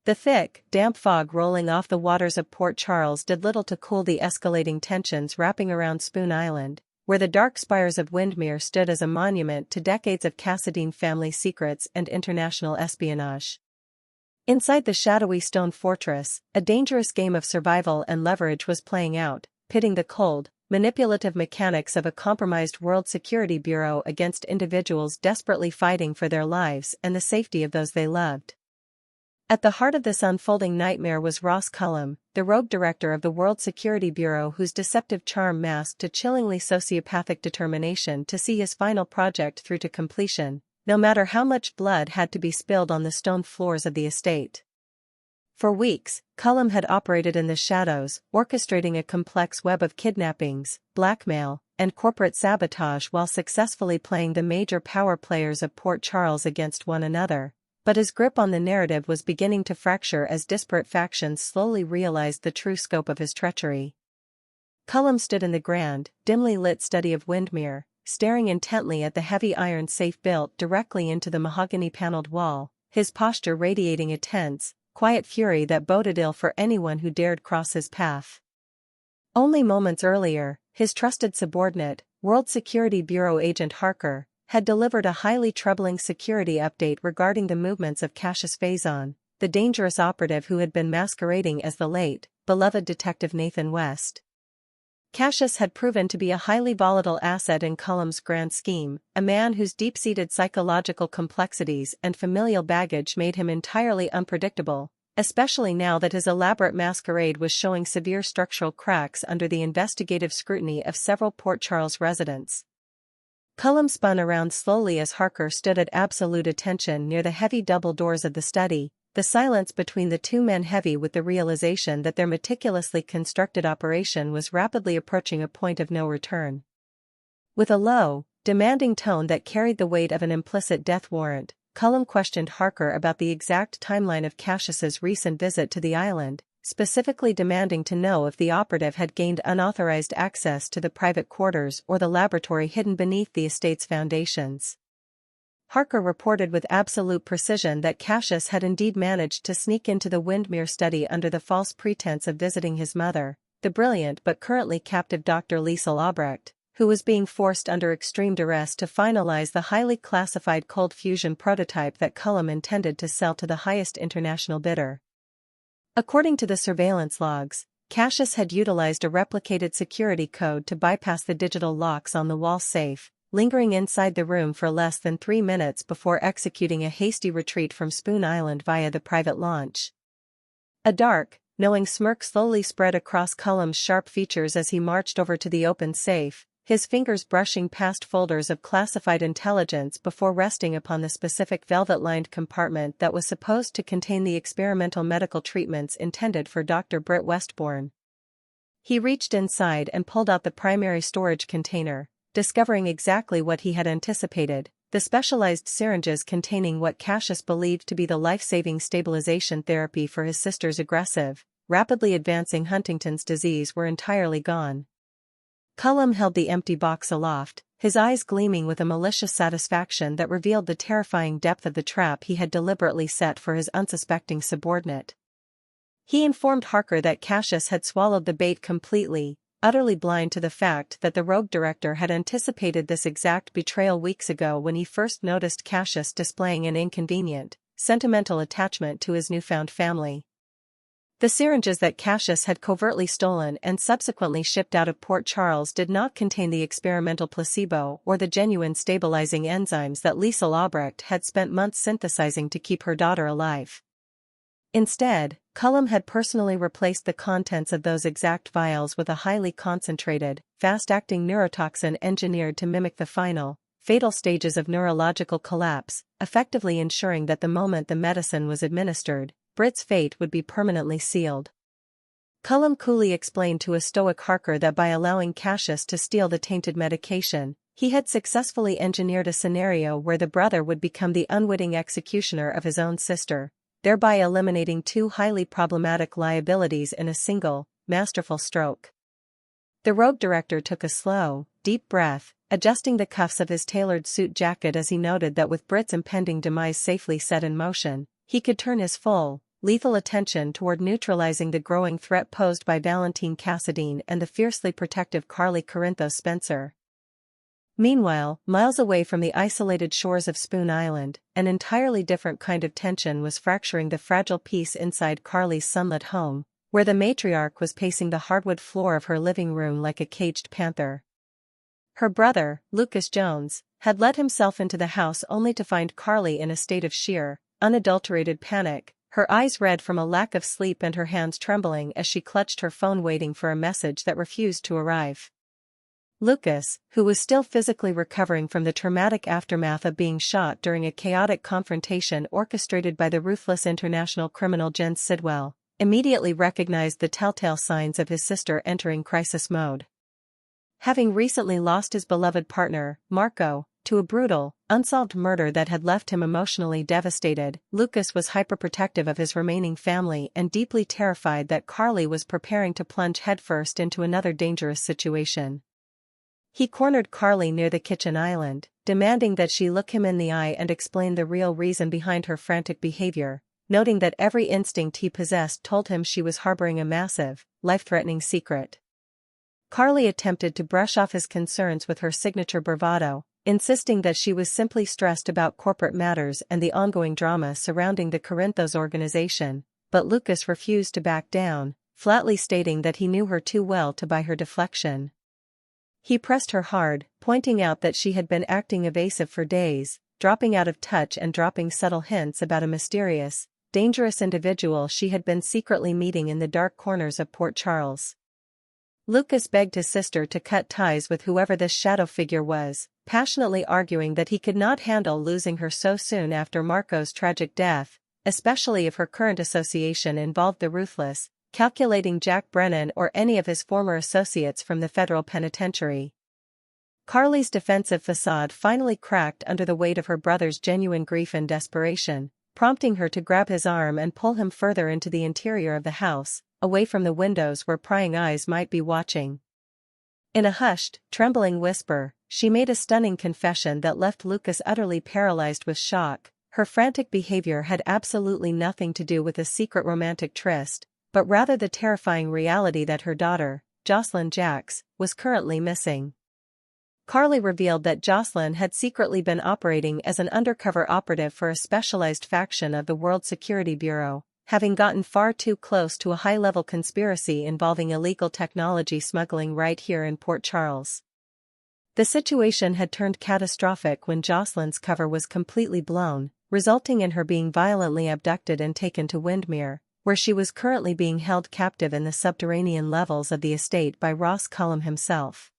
The thick, damp fog rolling off the waters of Port Charles did little to cool the escalating tensions wrapping around Spoon Island, where the dark spires of Windermere stood as a monument to decades of Cassadine family secrets and international espionage. Inside the shadowy stone fortress, a dangerous game of survival and leverage was playing out, pitting the cold, manipulative mechanics of a compromised World Security Bureau against individuals desperately fighting for their lives and the safety of those they loved. At the heart of this unfolding nightmare was Ross Cullum, the rogue director of the World Security Bureau, whose deceptive charm masked a chillingly sociopathic determination to see his final project through to completion, no matter how much blood had to be spilled on the stone floors of the estate. For weeks, Cullum had operated in the shadows, orchestrating a complex web of kidnappings, blackmail, and corporate sabotage while successfully playing the major power players of Port Charles against one another. But his grip on the narrative was beginning to fracture as disparate factions slowly realized the true scope of his treachery. Cullum stood in the grand, dimly lit study of Windermere, staring intently at the heavy iron safe built directly into the mahogany-paneled wall, his posture radiating a tense, quiet fury that boded ill for anyone who dared cross his path. Only moments earlier, his trusted subordinate, World Security Bureau agent Harker, had delivered a highly troubling security update regarding the movements of Cassius Faison, the dangerous operative who had been masquerading as the late, beloved detective Nathan West. Cassius had proven to be a highly volatile asset in Cullum's grand scheme, a man whose deep-seated psychological complexities and familial baggage made him entirely unpredictable, especially now that his elaborate masquerade was showing severe structural cracks under the investigative scrutiny of several Port Charles residents. Cullum spun around slowly as Harker stood at absolute attention near the heavy double doors of the study, the silence between the two men heavy with the realization that their meticulously constructed operation was rapidly approaching a point of no return. With a low, demanding tone that carried the weight of an implicit death warrant, Cullum questioned Harker about the exact timeline of Cassius's recent visit to the island, specifically demanding to know if the operative had gained unauthorized access to the private quarters or the laboratory hidden beneath the estate's foundations. Harker reported with absolute precision that Cassius had indeed managed to sneak into the Windermere study under the false pretense of visiting his mother, the brilliant but currently captive Dr. Liesl Albrecht, who was being forced under extreme duress to finalize the highly classified cold fusion prototype that Cullum intended to sell to the highest international bidder. According to the surveillance logs, Cassius had utilized a replicated security code to bypass the digital locks on the wall safe, lingering inside the room for less than 3 minutes before executing a hasty retreat from Spoon Island via the private launch. A dark, knowing smirk slowly spread across Cullum's sharp features as he marched over to the open safe, his fingers brushing past folders of classified intelligence before resting upon the specific velvet-lined compartment that was supposed to contain the experimental medical treatments intended for Dr. Britt Westbourne. He reached inside and pulled out the primary storage container, discovering exactly what he had anticipated, the specialized syringes containing what Cassius believed to be the life-saving stabilization therapy for his sister's aggressive, rapidly advancing Huntington's disease were entirely gone. Cullum held the empty box aloft, his eyes gleaming with a malicious satisfaction that revealed the terrifying depth of the trap he had deliberately set for his unsuspecting subordinate. He informed Harker that Cassius had swallowed the bait completely, utterly blind to the fact that the rogue director had anticipated this exact betrayal weeks ago when he first noticed Cassius displaying an inconvenient, sentimental attachment to his newfound family. The syringes that Cassius had covertly stolen and subsequently shipped out of Port Charles did not contain the experimental placebo or the genuine stabilizing enzymes that Liesl Albrecht had spent months synthesizing to keep her daughter alive. Instead, Cullum had personally replaced the contents of those exact vials with a highly concentrated, fast-acting neurotoxin engineered to mimic the final, fatal stages of neurological collapse, effectively ensuring that the moment the medicine was administered, Britt's fate would be permanently sealed. Cullum coolly explained to a stoic Harker that by allowing Cassius to steal the tainted medication, he had successfully engineered a scenario where the brother would become the unwitting executioner of his own sister, thereby eliminating 2 highly problematic liabilities in a single, masterful stroke. The rogue director took a slow, deep breath, adjusting the cuffs of his tailored suit jacket as he noted that with Britt's impending demise safely set in motion, he could turn his full, lethal attention toward neutralizing the growing threat posed by Valentine Cassadine and the fiercely protective Carly Corinthos Spencer. Meanwhile, miles away from the isolated shores of Spoon Island, an entirely different kind of tension was fracturing the fragile peace inside Carly's sunlit home, where the matriarch was pacing the hardwood floor of her living room like a caged panther. Her brother, Lucas Jones, had let himself into the house only to find Carly in a state of sheer, unadulterated panic, her eyes red from a lack of sleep and her hands trembling as she clutched her phone waiting for a message that refused to arrive. Lucas, who was still physically recovering from the traumatic aftermath of being shot during a chaotic confrontation orchestrated by the ruthless international criminal Jens Sidwell, immediately recognized the telltale signs of his sister entering crisis mode. Having recently lost his beloved partner, Marco, to a brutal, unsolved murder that had left him emotionally devastated, Lucas was hyperprotective of his remaining family and deeply terrified that Carly was preparing to plunge headfirst into another dangerous situation. He cornered Carly near the kitchen island, demanding that she look him in the eye and explain the real reason behind her frantic behavior, noting that every instinct he possessed told him she was harboring a massive, life-threatening secret. Carly attempted to brush off his concerns with her signature bravado, insisting that she was simply stressed about corporate matters and the ongoing drama surrounding the Corinthos organization, but Lucas refused to back down, flatly stating that he knew her too well to buy her deflection. He pressed her hard, pointing out that she had been acting evasive for days, dropping out of touch and dropping subtle hints about a mysterious, dangerous individual she had been secretly meeting in the dark corners of Port Charles. Lucas begged his sister to cut ties with whoever this shadow figure was, passionately arguing that he could not handle losing her so soon after Marco's tragic death, especially if her current association involved the ruthless, calculating Jack Brennan or any of his former associates from the federal penitentiary. Carly's defensive facade finally cracked under the weight of her brother's genuine grief and desperation, prompting her to grab his arm and pull him further into the interior of the house, away from the windows where prying eyes might be watching. In a hushed, trembling whisper, she made a stunning confession that left Lucas utterly paralyzed with shock. Her frantic behavior had absolutely nothing to do with a secret romantic tryst, but rather the terrifying reality that her daughter, Josslyn Jax, was currently missing. Carly revealed that Josslyn had secretly been operating as an undercover operative for a specialized faction of the World Security Bureau, having gotten far too close to a high-level conspiracy involving illegal technology smuggling right here in Port Charles. The situation had turned catastrophic when Josslyn's cover was completely blown, resulting in her being violently abducted and taken to Windermere, where she was currently being held captive in the subterranean levels of the estate by Cullum himself.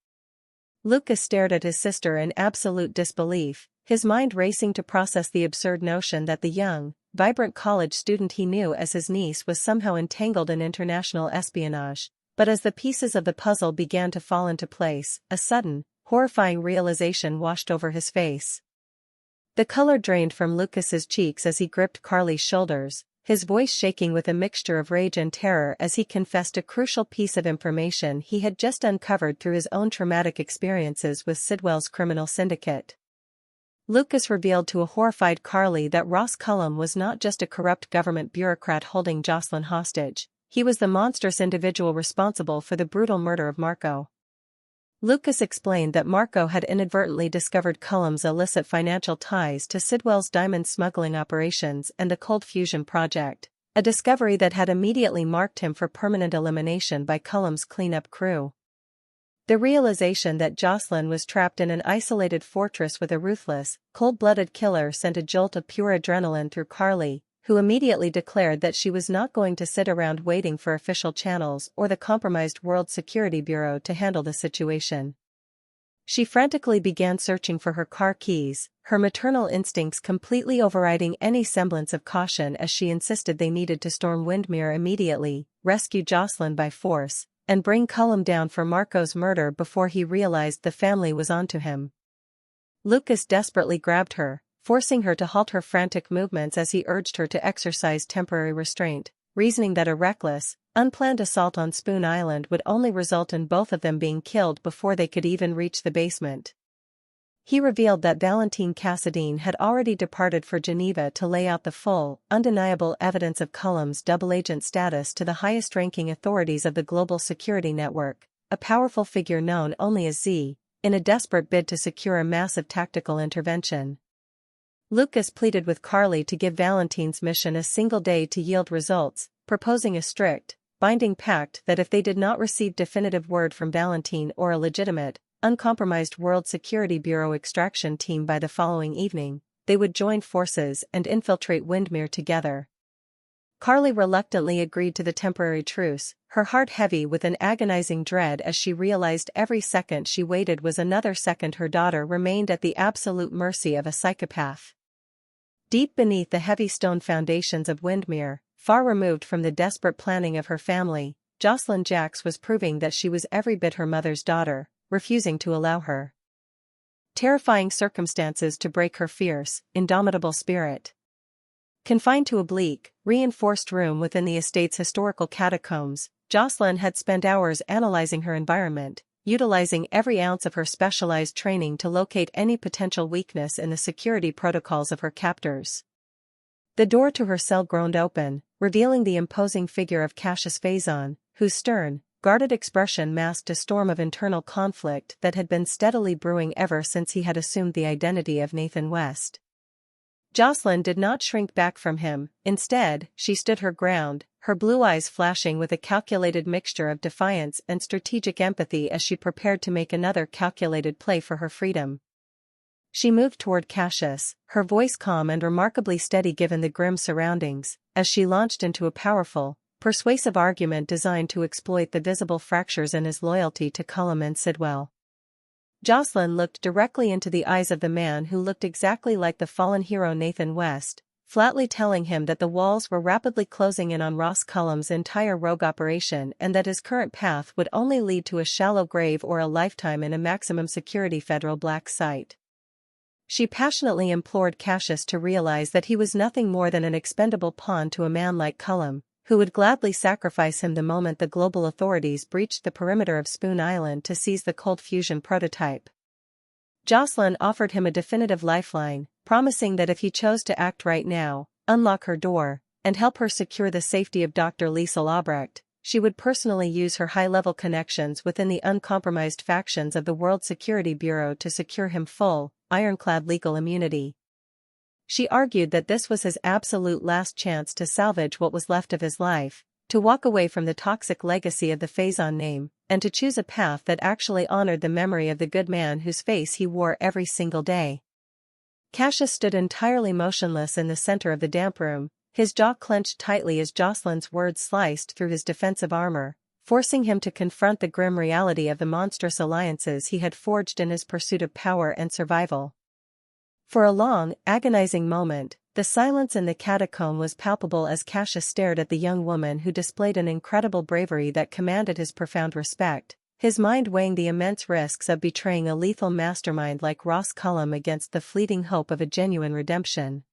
Lucas stared at his sister in absolute disbelief, his mind racing to process the absurd notion that the young, vibrant college student he knew as his niece was somehow entangled in international espionage, but as the pieces of the puzzle began to fall into place, a sudden, horrifying realization washed over his face. The color drained from Lucas's cheeks as he gripped Carly's shoulders, his voice shaking with a mixture of rage and terror as he confessed a crucial piece of information he had just uncovered through his own traumatic experiences with Sidwell's criminal syndicate. Lucas revealed to a horrified Carly that Cullum was not just a corrupt government bureaucrat holding Josslyn hostage, he was the monstrous individual responsible for the brutal murder of Marco. Lucas explained that Marco had inadvertently discovered Cullum's illicit financial ties to Sidwell's diamond smuggling operations and the Cold Fusion project, a discovery that had immediately marked him for permanent elimination by Cullum's cleanup crew. The realization that Josslyn was trapped in an isolated fortress with a ruthless, cold-blooded killer sent a jolt of pure adrenaline through Carly, who immediately declared that she was not going to sit around waiting for official channels or the compromised World Security Bureau to handle the situation. She frantically began searching for her car keys, her maternal instincts completely overriding any semblance of caution as she insisted they needed to storm Windermere immediately, rescue Josslyn by force, and bring Cullum down for Marco's murder before he realized the family was onto him. Lucas desperately grabbed her, forcing her to halt her frantic movements as he urged her to exercise temporary restraint, reasoning that a reckless, unplanned assault on Spoon Island would only result in both of them being killed before they could even reach the basement. He revealed that Valentine Cassadine had already departed for Geneva to lay out the full, undeniable evidence of Cullum's double-agent status to the highest-ranking authorities of the global security network, a powerful figure known only as Z, in a desperate bid to secure a massive tactical intervention. Lucas pleaded with Carly to give Valentine's mission a single day to yield results, proposing a strict, binding pact that if they did not receive definitive word from Valentine or a legitimate, uncompromised World Security Bureau extraction team by the following evening, they would join forces and infiltrate Windmere together. Carly reluctantly agreed to the temporary truce, her heart heavy with an agonizing dread as she realized every second she waited was another second her daughter remained at the absolute mercy of a psychopath. Deep beneath the heavy stone foundations of Windmere, far removed from the desperate planning of her family, Josslyn Jax was proving that she was every bit her mother's daughter, refusing to allow her terrifying circumstances to break her fierce, indomitable spirit. Confined to a bleak, reinforced room within the estate's historical catacombs, Josslyn had spent hours analyzing her environment, utilizing every ounce of her specialized training to locate any potential weakness in the security protocols of her captors. The door to her cell groaned open, revealing the imposing figure of Cassius Faison, whose stern, guarded expression masked a storm of internal conflict that had been steadily brewing ever since he had assumed the identity of Nathan West. Josslyn did not shrink back from him, instead, she stood her ground, her blue eyes flashing with a calculated mixture of defiance and strategic empathy as she prepared to make another calculated play for her freedom. She moved toward Cassius, her voice calm and remarkably steady given the grim surroundings, as she launched into a powerful, persuasive argument designed to exploit the visible fractures in his loyalty to Cullum and Sidwell. Josslyn looked directly into the eyes of the man who looked exactly like the fallen hero Nathan West, flatly telling him that the walls were rapidly closing in on Ross Cullum's entire rogue operation and that his current path would only lead to a shallow grave or a lifetime in a maximum security federal black site. She passionately implored Cassius to realize that he was nothing more than an expendable pawn to a man like Cullum, who would gladly sacrifice him the moment the global authorities breached the perimeter of Spoon Island to seize the cold fusion prototype. Josslyn offered him a definitive lifeline, promising that if he chose to act right now, unlock her door, and help her secure the safety of Dr. Liesel Albrecht, she would personally use her high-level connections within the uncompromised factions of the World Security Bureau to secure him full, ironclad legal immunity. She argued that this was his absolute last chance to salvage what was left of his life, to walk away from the toxic legacy of the Faison name, and to choose a path that actually honored the memory of the good man whose face he wore every single day. Cassius stood entirely motionless in the center of the damp room, his jaw clenched tightly as Josslyn's words sliced through his defensive armor, forcing him to confront the grim reality of the monstrous alliances he had forged in his pursuit of power and survival. For a long, agonizing moment, the silence in the catacomb was palpable as Cassius stared at the young woman who displayed an incredible bravery that commanded his profound respect, his mind weighing the immense risks of betraying a lethal mastermind like Ross Cullum against the fleeting hope of a genuine redemption.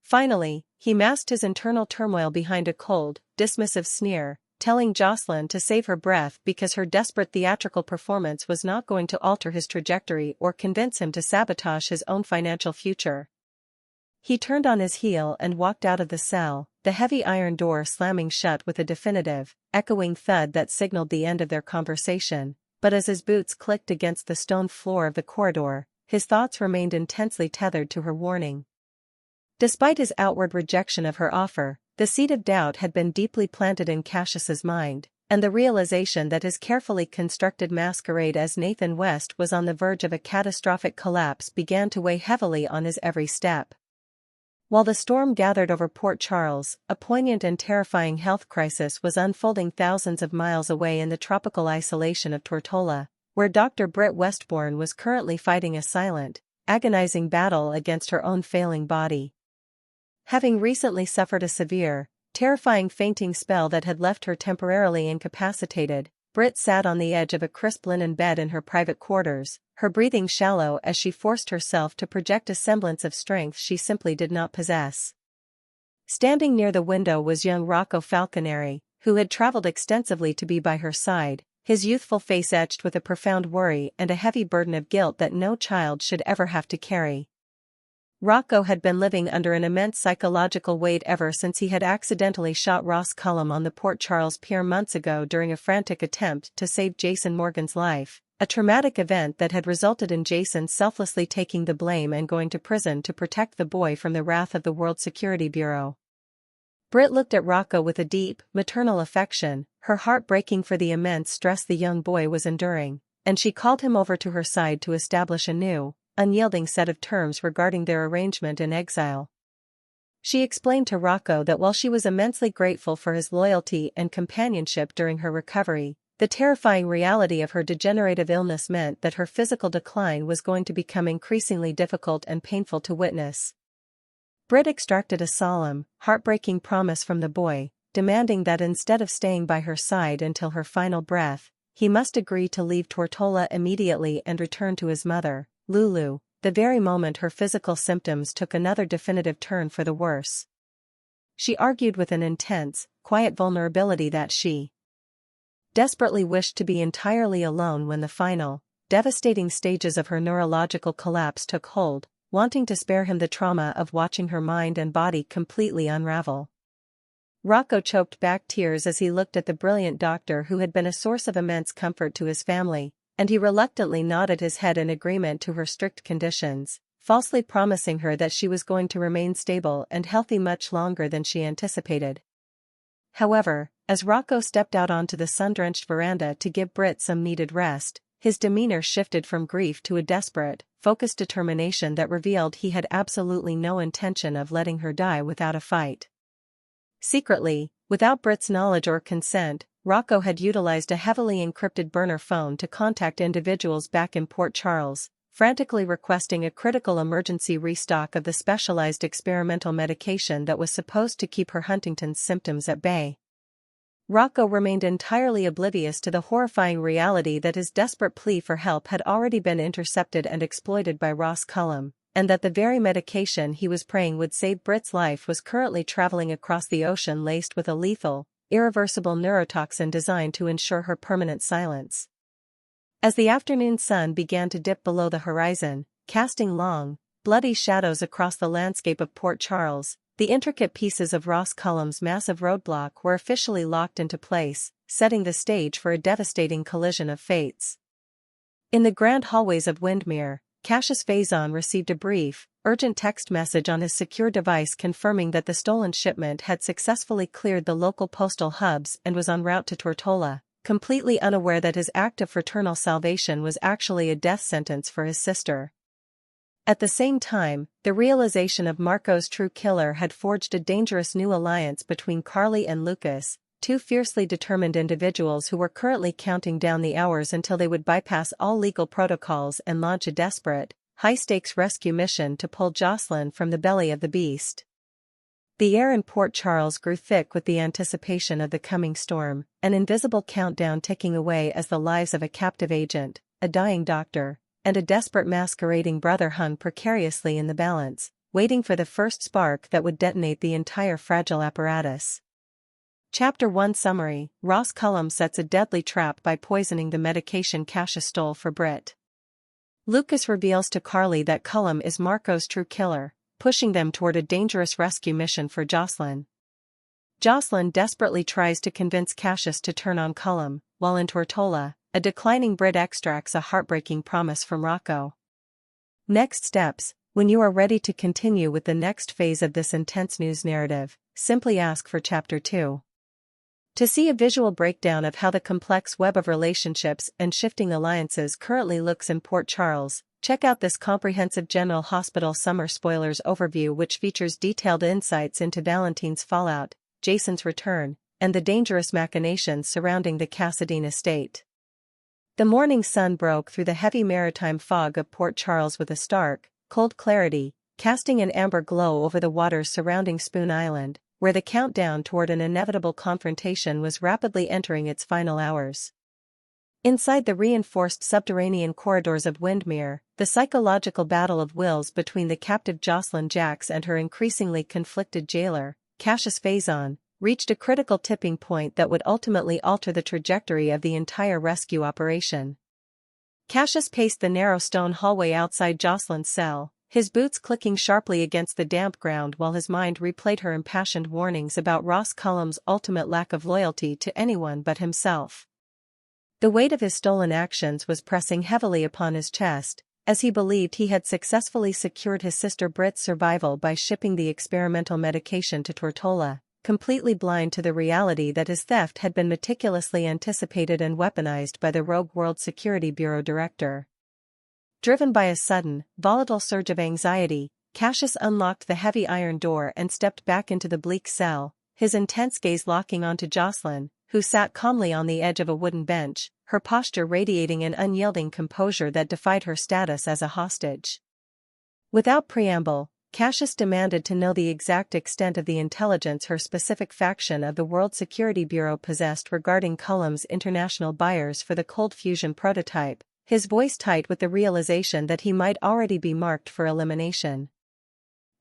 Finally, he masked his internal turmoil behind a cold, dismissive sneer, telling Josslyn to save her breath because her desperate theatrical performance was not going to alter his trajectory or convince him to sabotage his own financial future. He turned on his heel and walked out of the cell, the heavy iron door slamming shut with a definitive, echoing thud that signaled the end of their conversation, but as his boots clicked against the stone floor of the corridor, his thoughts remained intensely tethered to her warning. Despite his outward rejection of her offer, the seed of doubt had been deeply planted in Cassius's mind, and the realization that his carefully constructed masquerade as Nathan West was on the verge of a catastrophic collapse began to weigh heavily on his every step. While the storm gathered over Port Charles, a poignant and terrifying health crisis was unfolding thousands of miles away in the tropical isolation of Tortola, where Dr. Britt Westbourne was currently fighting a silent, agonizing battle against her own failing body. Having recently suffered a severe, terrifying fainting spell that had left her temporarily incapacitated, Britt sat on the edge of a crisp linen bed in her private quarters, her breathing shallow as she forced herself to project a semblance of strength she simply did not possess. Standing near the window was young Rocco Falconeri, who had traveled extensively to be by her side, his youthful face etched with a profound worry and a heavy burden of guilt that no child should ever have to carry. Rocco had been living under an immense psychological weight ever since he had accidentally shot Ross Cullum on the Port Charles Pier months ago during a frantic attempt to save Jason Morgan's life, a traumatic event that had resulted in Jason selflessly taking the blame and going to prison to protect the boy from the wrath of the World Security Bureau. Britt looked at Rocco with a deep, maternal affection, her heart breaking for the immense stress the young boy was enduring, and she called him over to her side to establish a new, unyielding set of terms regarding their arrangement in exile. She explained to Rocco that while she was immensely grateful for his loyalty and companionship during her recovery, the terrifying reality of her degenerative illness meant that her physical decline was going to become increasingly difficult and painful to witness. Britt extracted a solemn, heartbreaking promise from the boy, demanding that instead of staying by her side until her final breath, he must agree to leave Tortola immediately and return to his mother, Lulu, the very moment her physical symptoms took another definitive turn for the worse. She argued with an intense, quiet vulnerability that she desperately wished to be entirely alone when the final, devastating stages of her neurological collapse took hold, wanting to spare him the trauma of watching her mind and body completely unravel. Rocco choked back tears as he looked at the brilliant doctor who had been a source of immense comfort to his family, and he reluctantly nodded his head in agreement to her strict conditions, falsely promising her that she was going to remain stable and healthy much longer than she anticipated. However, as Rocco stepped out onto the sun-drenched veranda to give Britt some needed rest, his demeanor shifted from grief to a desperate, focused determination that revealed he had absolutely no intention of letting her die without a fight. Secretly, without Britt's knowledge or consent, Rocco had utilized a heavily encrypted burner phone to contact individuals back in Port Charles, frantically requesting a critical emergency restock of the specialized experimental medication that was supposed to keep her Huntington's symptoms at bay. Rocco remained entirely oblivious to the horrifying reality that his desperate plea for help had already been intercepted and exploited by Ross Cullum, and that the very medication he was praying would save Britt's life was currently traveling across the ocean laced with a lethal, irreversible neurotoxin designed to ensure her permanent silence. As the afternoon sun began to dip below the horizon, casting long, bloody shadows across the landscape of Port Charles, the intricate pieces of Ross Cullum's massive roadblock were officially locked into place, setting the stage for a devastating collision of fates. In the grand hallways of Windermere, Cassius Faison received a brief, urgent text message on his secure device confirming that the stolen shipment had successfully cleared the local postal hubs and was en route to Tortola, completely unaware that his act of fraternal salvation was actually a death sentence for his sister. At the same time, the realization of Marco's true killer had forged a dangerous new alliance between Carly and Lucas, two fiercely determined individuals who were currently counting down the hours until they would bypass all legal protocols and launch a desperate, high-stakes rescue mission to pull Josslyn from the belly of the beast. The air in Port Charles grew thick with the anticipation of the coming storm, an invisible countdown ticking away as the lives of a captive agent, a dying doctor, and a desperate masquerading brother hung precariously in the balance, waiting for the first spark that would detonate the entire fragile apparatus. Chapter 1 Summary: Ross Cullum sets a deadly trap by poisoning the medication Cassius stole for Britt. Lucas reveals to Carly that Cullum is Marco's true killer, pushing them toward a dangerous rescue mission for Josslyn. Josslyn desperately tries to convince Cassius to turn on Cullum, while in Tortola, a declining Britt extracts a heartbreaking promise from Rocco. Next steps: when you are ready to continue with the next phase of this intense news narrative, simply ask for Chapter 2. To see a visual breakdown of how the complex web of relationships and shifting alliances currently looks in Port Charles, check out this comprehensive General Hospital Summer Spoilers overview, which features detailed insights into Valentine's fallout, Jason's return, and the dangerous machinations surrounding the Cassadine estate. The morning sun broke through the heavy maritime fog of Port Charles with a stark, cold clarity, casting an amber glow over the waters surrounding Spoon Island, where the countdown toward an inevitable confrontation was rapidly entering its final hours. Inside the reinforced subterranean corridors of Windermere, the psychological battle of wills between the captive Josslyn Jax and her increasingly conflicted jailer, Cassius Faison, reached a critical tipping point that would ultimately alter the trajectory of the entire rescue operation. Cassius paced the narrow stone hallway outside Josslyn's cell, his boots clicking sharply against the damp ground while his mind replayed her impassioned warnings about Cullum's ultimate lack of loyalty to anyone but himself. The weight of his stolen actions was pressing heavily upon his chest, as he believed he had successfully secured his sister Britt's survival by shipping the experimental medication to Tortola, completely blind to the reality that his theft had been meticulously anticipated and weaponized by the rogue World Security Bureau director. Driven by a sudden, volatile surge of anxiety, Cassius unlocked the heavy iron door and stepped back into the bleak cell, his intense gaze locking onto Josslyn, who sat calmly on the edge of a wooden bench, her posture radiating an unyielding composure that defied her status as a hostage. Without preamble, Cassius demanded to know the exact extent of the intelligence her specific faction of the World Security Bureau possessed regarding Cullum's international buyers for the cold fusion prototype, his voice tight with the realization that he might already be marked for elimination.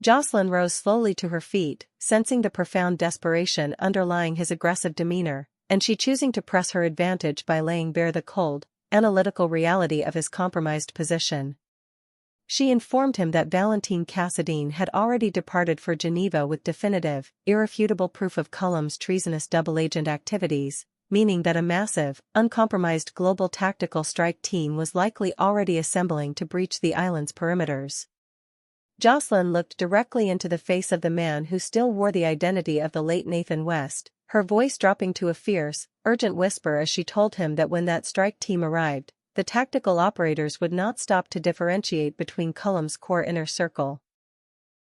Josslyn rose slowly to her feet, sensing the profound desperation underlying his aggressive demeanor, and she choosing to press her advantage by laying bare the cold, analytical reality of his compromised position. She informed him that Valentine Cassadine had already departed for Geneva with definitive, irrefutable proof of Cullum's treasonous double-agent activities, meaning that a massive, uncompromised global tactical strike team was likely already assembling to breach the island's perimeters. Josslyn looked directly into the face of the man who still wore the identity of the late Nathan West, her voice dropping to a fierce, urgent whisper as she told him that when that strike team arrived, the tactical operators would not stop to differentiate between Cullum's core inner circle,